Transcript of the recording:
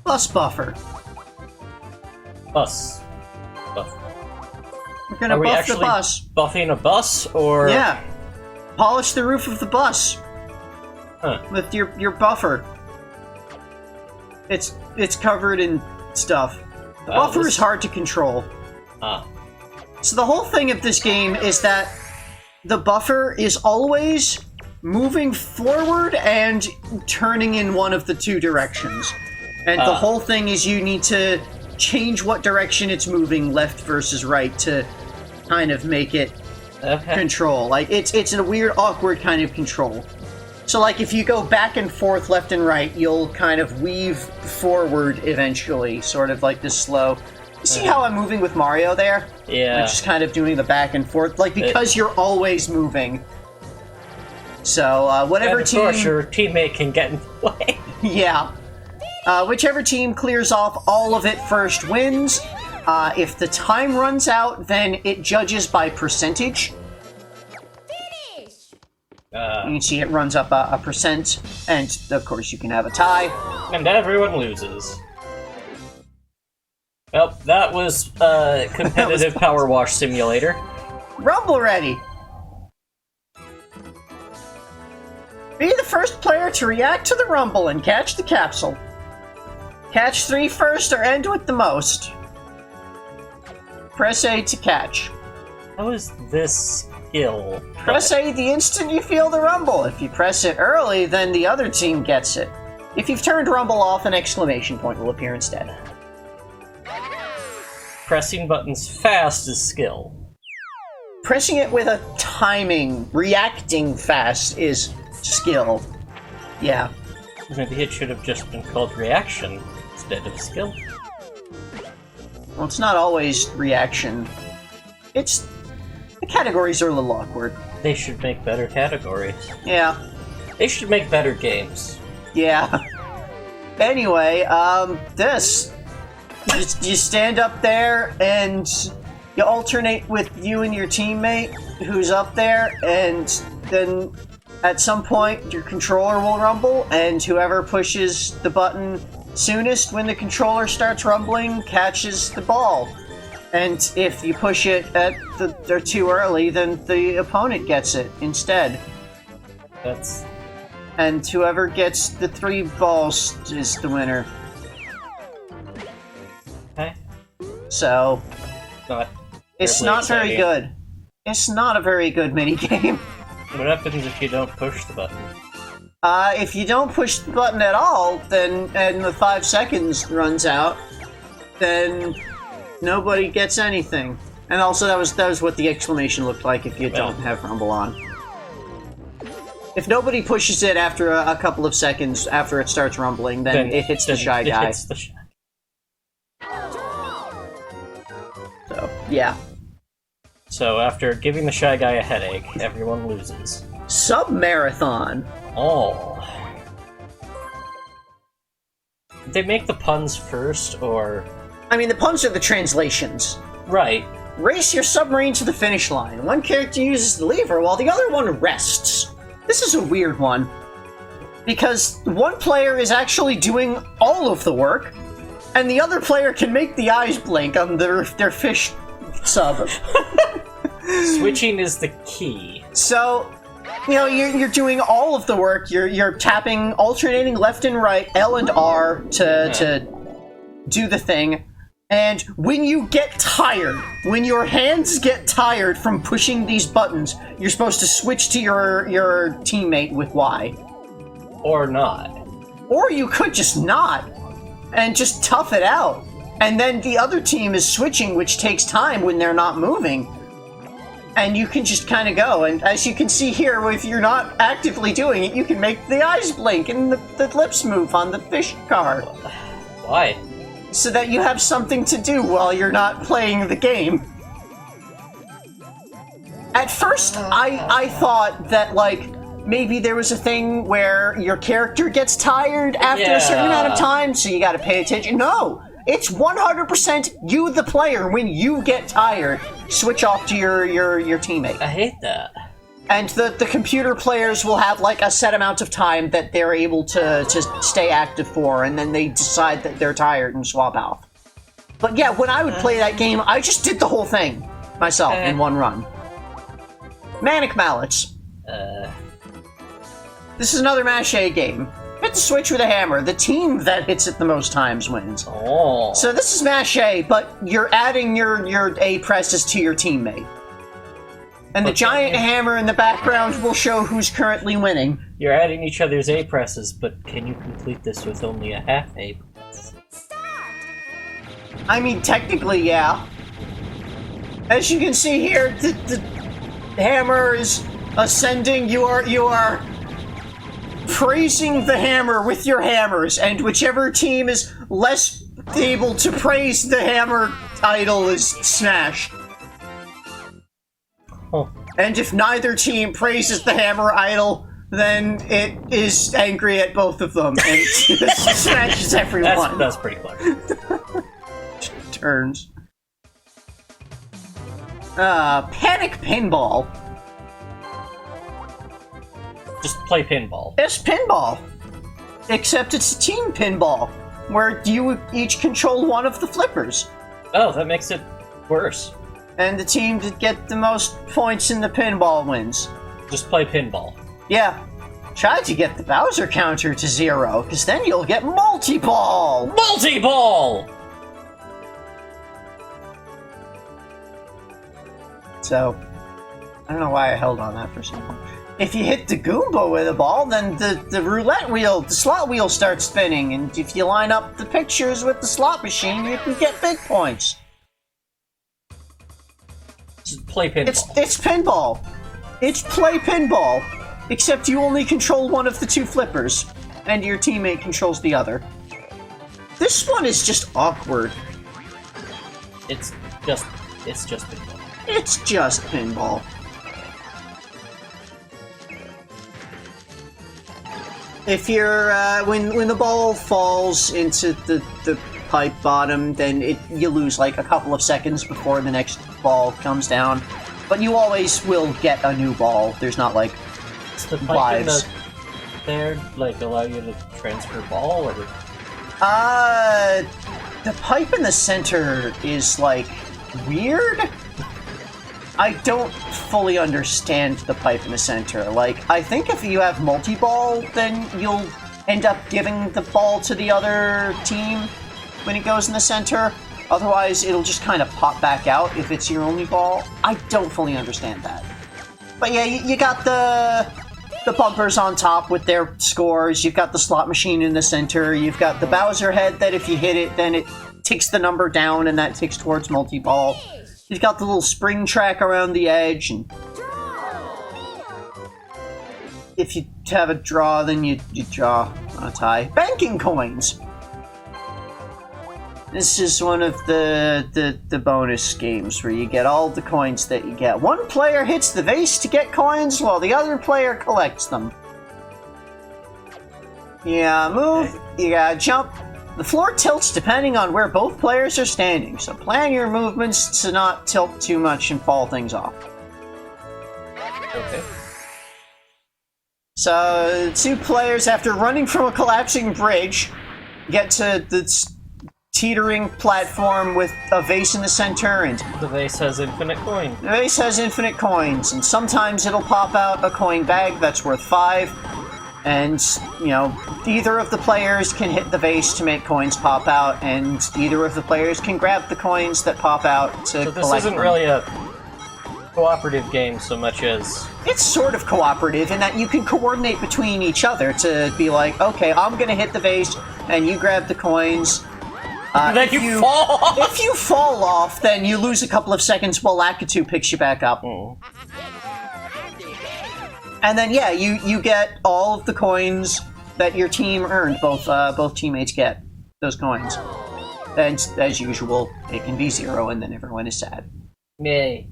Bus buffer. Bus. We're gonna buff the bus. Buffing a bus, or yeah, polish the roof of the bus with your buffer. It's covered in stuff. The buffer is hard to control. So the whole thing of this game is that the buffer is always moving forward and turning in one of the two directions. And the whole thing is you need to change what direction it's moving, left versus right, to kind of make it control. Like, it's a weird, awkward kind of control. So, like, if you go back and forth, left and right, you'll kind of weave forward eventually, sort of like this slow... You see how I'm moving with Mario there? Yeah. I'm just kind of doing the back and forth, like, because you're always moving. So, whatever and of team... course, your teammate can get in the way. Yeah. Whichever team clears off all of it first wins. If the time runs out, then it judges by percentage. You can see it runs up a percent, and of course you can have a tie. And everyone loses. Well, that was competitive Power Wash Simulator. Rumble ready! Be the first player to react to the rumble and catch the capsule. Catch 3 first or end with the most. Press A to catch. How is this skill? Press A the instant you feel the rumble. If you press it early, then the other team gets it. If you've turned rumble off, an exclamation point will appear instead. Pressing buttons fast is skill. Pressing it with a timing, reacting fast is skill. Yeah. Maybe it should have just been called reaction instead of skill. Well, it's not always reaction. The categories are a little awkward. They should make better categories. Yeah. They should make better games. Yeah. Anyway, this. You stand up there and you alternate with you and your teammate who's up there, and then at some point your controller will rumble, and whoever pushes the button soonest when the controller starts rumbling catches the ball. And if you push it they're too early, then the opponent gets it instead. And whoever gets the 3 balls is the winner. Okay. So, it's not very good. It's not a very good minigame. What happens if you don't push the button? If you don't push the button at all, then, and the 5 seconds runs out, then nobody gets anything. And also, that was what the exclamation looked like if you don't have Rumble on. If nobody pushes it after a couple of seconds after it starts rumbling, then it hits the shy guy. So, yeah. So after giving the shy guy a headache, everyone loses. Submarathon. Oh. Did they make the puns first, or...? I mean, the puns are the translations. Right. Race your submarine to the finish line. One character uses the lever while the other one rests. This is a weird one. Because one player is actually doing all of the work, and the other player can make the eyes blink on their fish sub. Switching is the key. So, you know, you're doing all of the work. You're tapping, alternating left and right, L and R to do the thing. And when you get tired, when your hands get tired from pushing these buttons, you're supposed to switch to your teammate with Y. Or not. Or you could just not, and just tough it out. And then the other team is switching, which takes time when they're not moving. And you can just kind of go, and as you can see here, if you're not actively doing it, you can make the eyes blink and the lips move on the fish car. Why? So that you have something to do while you're not playing the game. At first, I thought that, like, maybe there was a thing where your character gets tired after a certain amount of time, so you gotta pay attention. No! It's 100% you, the player, when you get tired, switch off to your teammate. I hate that. And the computer players will have, like, a set amount of time that they're able to stay active for, and then they decide that they're tired and swap out. But yeah, when I would play that game, I just did the whole thing myself in one run. Manic Mallets. This is another Mash-A game. Hit the switch with a hammer. The team that hits it the most times wins. Oh. So this is Mash-A, but you're adding your A presses to your teammate. And the giant hammer in the background will show who's currently winning. You're adding each other's A presses, but can you complete this with only a half A press? I mean, technically, yeah. As you can see here, the hammer is ascending. You are praising the hammer with your hammers, and whichever team is less able to praise the hammer idol is smashed. Oh. And if neither team praises the hammer idol, then it is angry at both of them and smashes everyone. That's pretty clever. Turns. Panic Pinball. Just play pinball. It's pinball. Except it's a team pinball, where you each control one of the flippers. Oh, that makes it worse. And the team that get the most points in the pinball wins. Just play pinball. Yeah. Try to get the Bowser counter to 0, because then you'll get multi-ball! Multi-ball! So, I don't know why I held on that for so long. If you hit the Goomba with a ball, then the roulette wheel, the slot wheel starts spinning, and if you line up the pictures with the slot machine, you can get big points. Just play pinball. It's pinball. It's play pinball. Except you only control one of the two flippers, and your teammate controls the other. This one is just awkward. It's just pinball. It's just pinball. If you're when the ball falls into the pipe bottom, then you lose like a couple of seconds before the next ball comes down. But you always will get a new ball. There's not like Is the pipe in there like allow you to transfer ball or? The pipe in the center is like weird. I don't fully understand the pipe in the center. Like, I think if you have multi-ball, then you'll end up giving the ball to the other team when it goes in the center. Otherwise, it'll just kind of pop back out if it's your only ball. I don't fully understand that. But yeah, you got the bumpers on top with their scores. You've got the slot machine in the center. You've got the Bowser head that if you hit it, then it ticks the number down and that ticks towards multi-ball. You've got the little spring track around the edge, and if you have a draw, then you draw on a tie. Banking coins! This is one of the bonus games where you get all the coins that you get. One player hits the vase to get coins, while the other player collects them. You gotta move, you gotta jump. The floor tilts depending on where both players are standing, so plan your movements to not tilt too much and fall things off. Okay. So, two players, after running from a collapsing bridge, get to the teetering platform with a vase in the center, and the vase has infinite coins. The vase has infinite coins, and sometimes it'll pop out a coin bag that's worth 5. And, you know, either of the players can hit the vase to make coins pop out, and either of the players can grab the coins that pop out to collect them. So this isn't really a cooperative game so much as... It's sort of cooperative in that you can coordinate between each other to be like, okay, I'm gonna hit the vase, and you grab the coins. Then you fall off! If you fall off, then you lose a couple of seconds while Lakitu picks you back up. Oh. And then, yeah, you get all of the coins that your team earned. Both teammates get those coins. And as usual, it can be 0, and then everyone is sad. Yay.